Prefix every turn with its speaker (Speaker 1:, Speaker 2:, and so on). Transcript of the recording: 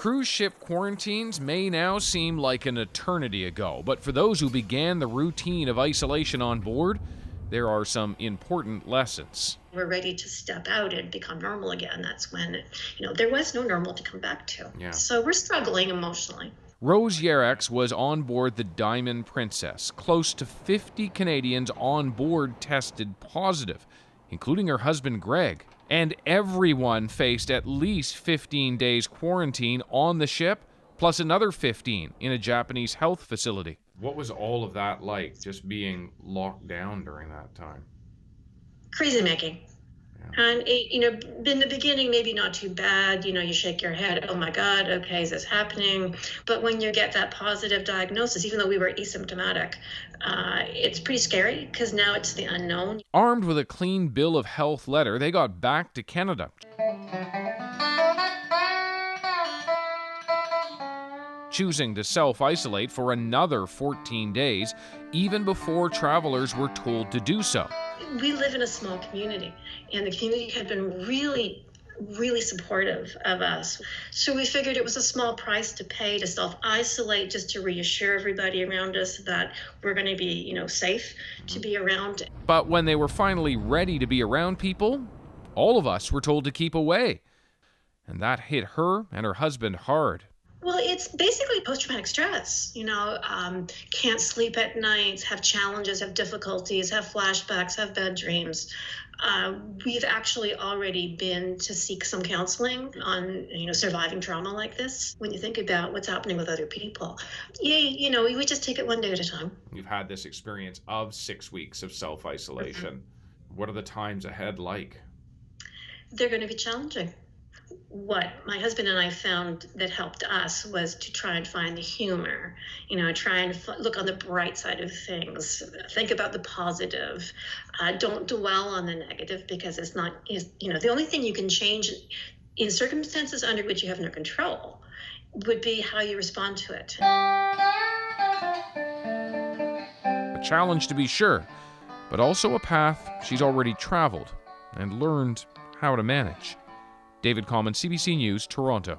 Speaker 1: Cruise ship quarantines may now seem like an eternity ago, but for those who began the routine of isolation on board, there are some important lessons.
Speaker 2: We're ready to step out and become normal again. That's when, there was no normal to come back to.
Speaker 1: Yeah.
Speaker 2: So we're struggling emotionally.
Speaker 1: Rose Yerex was on board the Diamond Princess. Close to 50 Canadians on board tested positive, including her husband Greg. And everyone faced at least 15 days quarantine on the ship, plus another 15 in a Japanese health facility. What was all of that like, just being locked down during that time?
Speaker 2: Crazy making. Yeah. And, in the beginning, maybe not too bad. You shake your head, oh my God, okay, is this happening? But when you get that positive diagnosis, even though we were asymptomatic, it's pretty scary because now it's the unknown.
Speaker 1: Armed with a clean bill of health letter, they got back to Canada. Choosing to self-isolate for another 14 days, even before travelers were told to do so.
Speaker 2: We live in a small community, and the community had been really, really supportive of us. So we figured it was a small price to pay to self-isolate, just to reassure everybody around us that we're going to be, safe to be around.
Speaker 1: But when they were finally ready to be around people, all of us were told to keep away. And that hit her and her husband hard.
Speaker 2: Well, it's basically post-traumatic stress, can't sleep at night, have challenges, have difficulties, have flashbacks, have bad dreams. We've actually already been to seek some counseling on, surviving trauma like this. When you think about what's happening with other people, we just take it one day at a time.
Speaker 1: You've had this experience of 6 weeks of self-isolation. Mm-hmm. What are the times ahead like?
Speaker 2: They're going to be challenging. What my husband and I found that helped us was to try and find the humor, try and look on the bright side of things, think about the positive, don't dwell on the negative, because it's not, the only thing you can change in circumstances under which you have no control would be how you respond to it.
Speaker 1: A challenge to be sure, but also a path she's already traveled and learned how to manage. David Common, CBC News, Toronto.